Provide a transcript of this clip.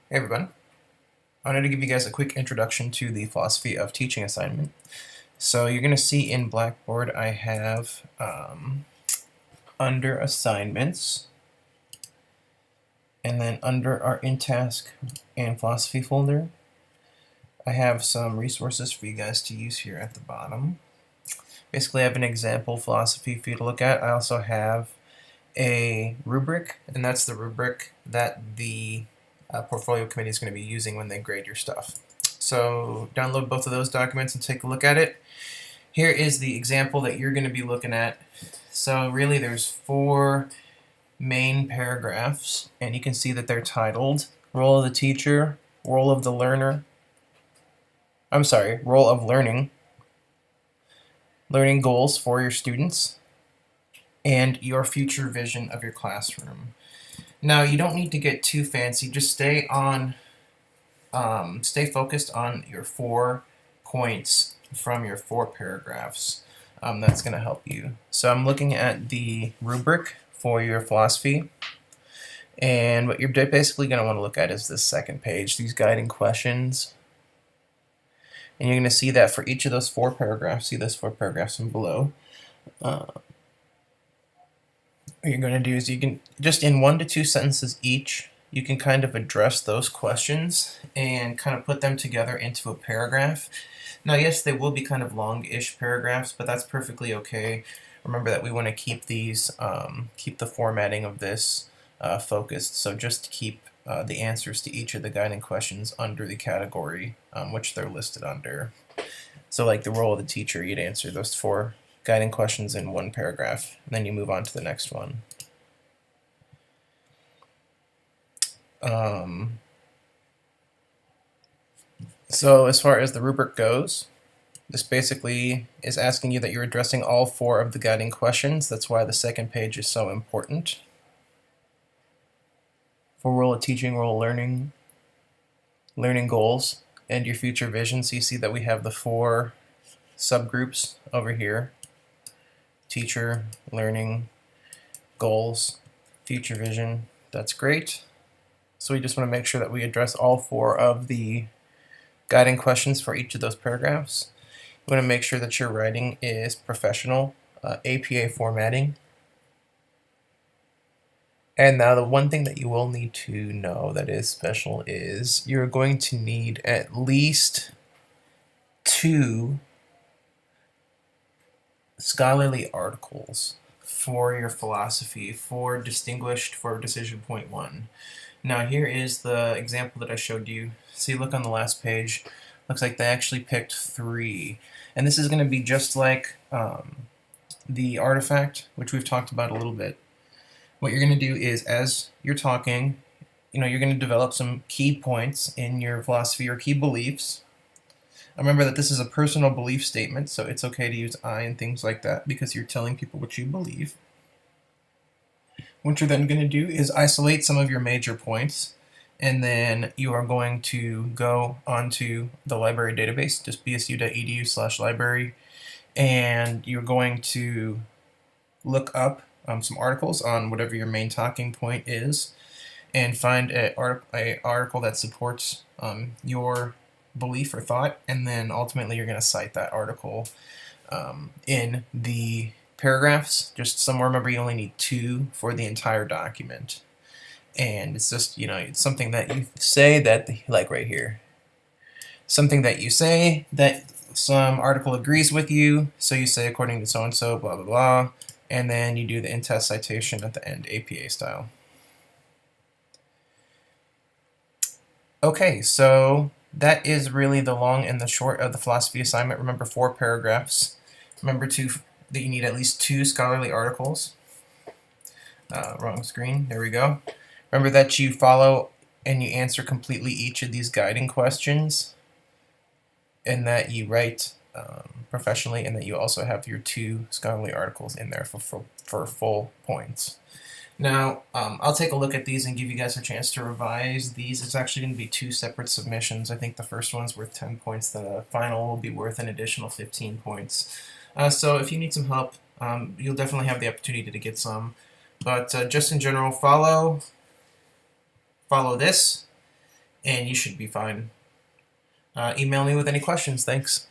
Hey everyone, I wanted to give you guys a quick introduction to the philosophy of teaching assignment. So you're going to see in Blackboard I have under assignments, and then under our in-task and philosophy folder, I have some resources for you guys to use here at the bottom. Basically I have an example philosophy for you to look at. I also have a rubric, and that's the rubric that the portfolio committee is going to be using when they grade your stuff. So download both of those documents and take a look at it. Here is the example that you're going to be looking at. So really there's 4 main paragraphs, and you can see that they're titled Role of the Teacher, Role of the Learner, Role of Learning, Learning Goals for your students, and your future vision of your classroom. Now you don't need to get too fancy, just stay focused on your 4 points from your 4 paragraphs. That's going to help you. So I'm looking at the rubric for your philosophy, and what you're basically going to want to look at is this second page, these guiding questions. And you're going to see that for each of those 4 paragraphs, see those 4 paragraphs and below, what you're going to do is you can, just in 1 to 2 sentences each, you can kind of address those questions and kind of put them together into a paragraph. Now yes, they will be kind of long-ish paragraphs, but that's perfectly okay. Remember that we want to keep these, keep the formatting of this focused, so just keep the answers to each of the guiding questions under the category which they're listed under. So like the role of the teacher, you'd answer those 4 guiding questions in 1 paragraph, and then you move on to the next one. So as far as the rubric goes, this basically is asking you that you're addressing all 4 of the guiding questions. That's why the second page is so important. For role of teaching, role of learning, learning goals, and your future vision. So you see that we have the 4 subgroups over here: teacher, learning, goals, future vision. That's great. So we just want to make sure that we address all 4 of the guiding questions for each of those paragraphs. You want to make sure that your writing is professional, APA formatting. And now the one thing that you will need to know that is special is you're going to need at least 2 scholarly articles for your philosophy for distinguished for decision point 1. Now here is the example that I showed you. See, look on the last page. Looks like they actually picked 3. And this is going to be just like the artifact, which we've talked about a little bit. What you're going to do is, as you're talking, you're going to develop some key points in your philosophy or key beliefs. Remember that this is a personal belief statement, so it's okay to use I and things like that because you're telling people what you believe. What you're then going to do is isolate some of your major points, and then you are going to go onto the library database, just bsu.edu/library, and you're going to look up some articles on whatever your main talking point is, and find an article that supports your belief or thought, and then ultimately you're going to cite that article in the paragraphs. Just somewhere, remember, you only need 2 for the entire document, and it's just, it's something that you say that, like right here, something that you say that some article agrees with you, so you say according to so-and-so, blah blah blah, and then you do the in-test citation at the end, APA style. Okay, so that is really the long and the short of the philosophy assignment. Remember, 4 paragraphs. Remember that you need at least 2 scholarly articles. Wrong screen. There we go. Remember that you follow and you answer completely each of these guiding questions, and that you write professionally, and that you also have your 2 scholarly articles in there for full points. Now, I'll take a look at these and give you guys a chance to revise these. It's actually going to be 2 separate submissions. I think the first one's worth 10 points. The final will be worth an additional 15 points. So if you need some help, you'll definitely have the opportunity to get some. But just in general, follow this, and you should be fine. Email me with any questions. Thanks.